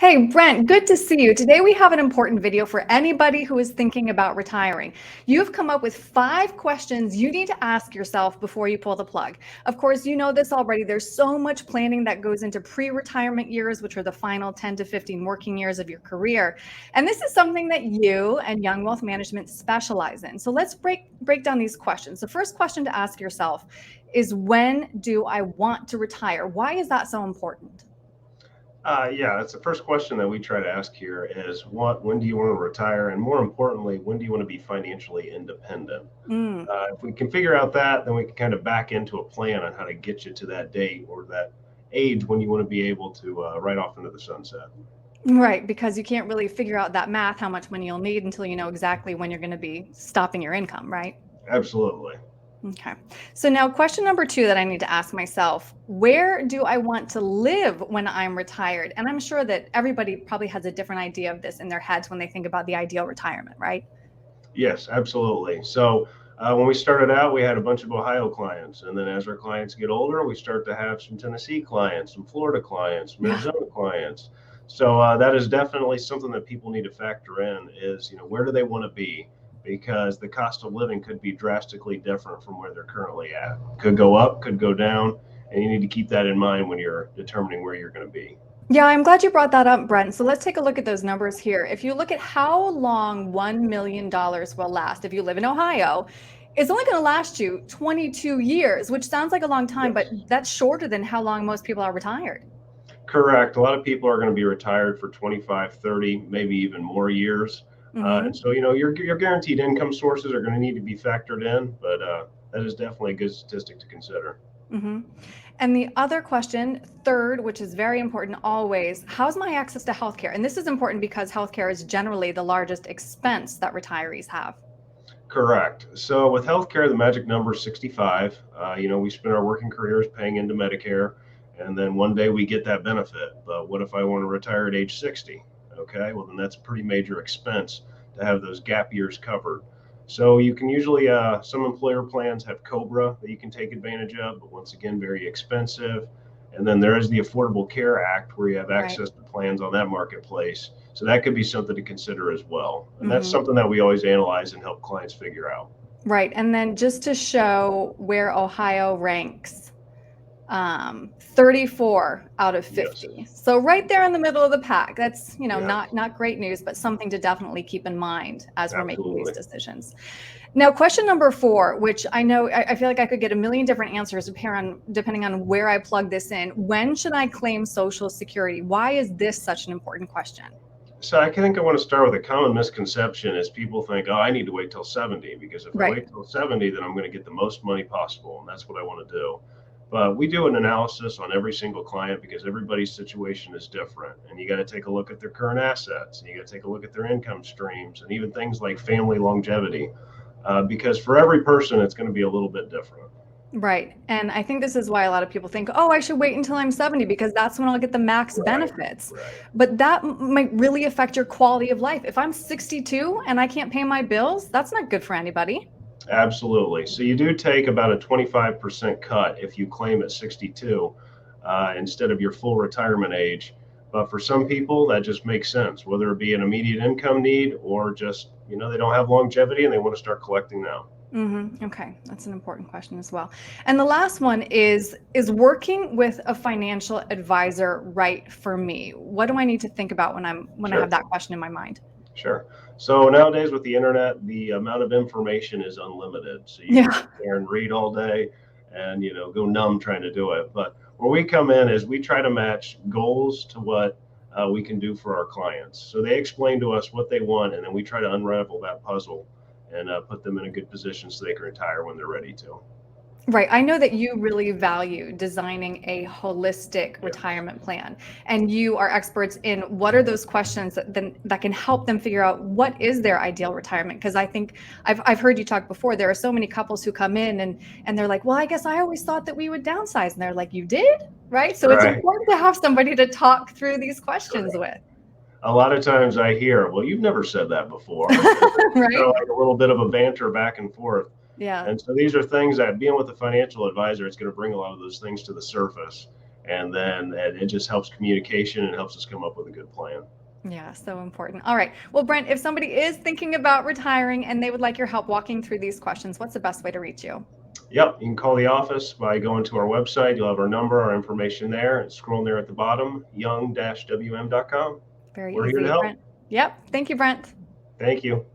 Hey, Brent, good to see you. Today we have an important video for anybody who is thinking about retiring. You've come up with 5 questions you need to ask yourself before you pull the plug. Of course, you know this already. There's so much planning that goes into pre-retirement years, which are the final 10 to 15 working years of your career. And this is something that you and Young Wealth Management specialize in. So let's break down these questions. The first question to ask yourself is, when do I want to retire? Why is that so important? Yeah, that's the first question that we try to ask here is when do you want to retire? And more importantly, when do you want to be financially independent? Mm. If we can figure out that, then we can kind of back into a plan on how to get you to that date or that age when you want to be able to ride off into the sunset. Right, because you can't really figure out that math, how much money you'll need until you know exactly when you're going to be stopping your income, right? Absolutely. Okay. So now question number 2 that I need to ask myself, where do I want to live when I'm retired? And I'm sure that everybody probably has a different idea of this in their heads when they think about the ideal retirement, right? Yes, absolutely. So when we started out, we had a bunch of Ohio clients. And then as our clients get older, we start to have some Tennessee clients, some Florida clients, some Yeah. Arizona clients. So that is definitely something that people need to factor in is, where do they want to be? Because the cost of living could be drastically different from where they're currently at. Could go up, could go down. And you need to keep that in mind when you're determining where you're going to be. Yeah, I'm glad you brought that up, Brent. So let's take a look at those numbers here. If you look at how long $1 million will last, if you live in Ohio, it's only going to last you 22 years, which sounds like a long time, but Yes. that's shorter than how long most people are retired. Correct. A lot of people are going to be retired for 25, 30, maybe even more years. And Hmm. so, your guaranteed income sources are going to need to be factored in, but that is definitely a good statistic to consider. Hmm. And the other question, third, which is very important always, how's my access to healthcare? And this is important because healthcare is generally the largest expense that retirees have. Correct. So with healthcare, the magic number is 65. We spend our working careers paying into Medicare, and then one day we get that benefit. But what if I want to retire at age 60? Okay, well, then that's a pretty major expense to have those gap years covered. So you can usually, some employer plans have COBRA that you can take advantage of, but once again, very expensive. And then there is the Affordable Care Act where you have Right. access to plans on that marketplace. So that could be something to consider as well. And that's Hmm. something that we always analyze and help clients figure out. Right. And then just to show where Ohio ranks, 34 out of Yes, 50. So right there in the middle of the pack. That's, yeah, not great news, but something to definitely keep in mind as we're making these absolutely. decisions. Now, question number 4, which I know I feel like I could get a million different answers depending on where I plug this in. When should I claim Social Security? Why is this such an important question? So I think I want to start with a common misconception is people think, oh, I need to wait till 70 because if I Right. wait till 70, then I'm going to get the most money possible. And that's what I want to do. But we do an analysis on every single client because everybody's situation is different. And you got to take a look at their current assets and you got to take a look at their income streams and even things like family longevity. Because for every person, it's going to be a little bit different. Right. And I think this is why a lot of people think, oh, I should wait until I'm 70 because that's when I'll get the max Right, benefits. right. But that might really affect your quality of life. If I'm 62 and I can't pay my bills, that's not good for anybody. Absolutely. So you do take about a 25% cut if you claim at 62 instead of your full retirement age. But for some people, that just makes sense, whether it be an immediate income need or just, they don't have longevity and they want to start collecting now. Okay, that's an important question as well. And the last one is working with a financial advisor right for me? What do I need to think about when I have Sure. that question in my mind? Sure. So nowadays with the internet, the amount of information is unlimited. So you can Yeah. sit there and read all day and, go numb trying to do it. But where we come in is we try to match goals to what we can do for our clients. So they explain to us what they want, and then we try to unravel that puzzle and put them in a good position so they can retire when they're ready to. Right. I know that you really value designing a holistic Yes. retirement plan, and you are experts in what are those questions that can help them figure out what is their ideal retirement. Because I think I've heard you talk before. There are so many couples who come in and they're like, "Well, I guess I always thought that we would downsize," and they're like, "You did?" Right. So it's Right. important to have somebody to talk through these questions Correct. with. A lot of times I hear, well, you've never said that before. And so there's kind Right. of like a little bit of a banter back and forth. Yeah. And so these are things that being with a financial advisor, it's going to bring a lot of those things to the surface. And then it just helps communication and helps us come up with a good plan. Yeah, so important. All right. Well, Brent, if somebody is thinking about retiring and they would like your help walking through these questions, what's the best way to reach you? Yep, you can call the office by going to our website. You'll have our number, our information there. It's scrolling there at the bottom, young-wm.com. Very We're here to easy, help. Brent. Yep. Thank you, Brent. Thank you.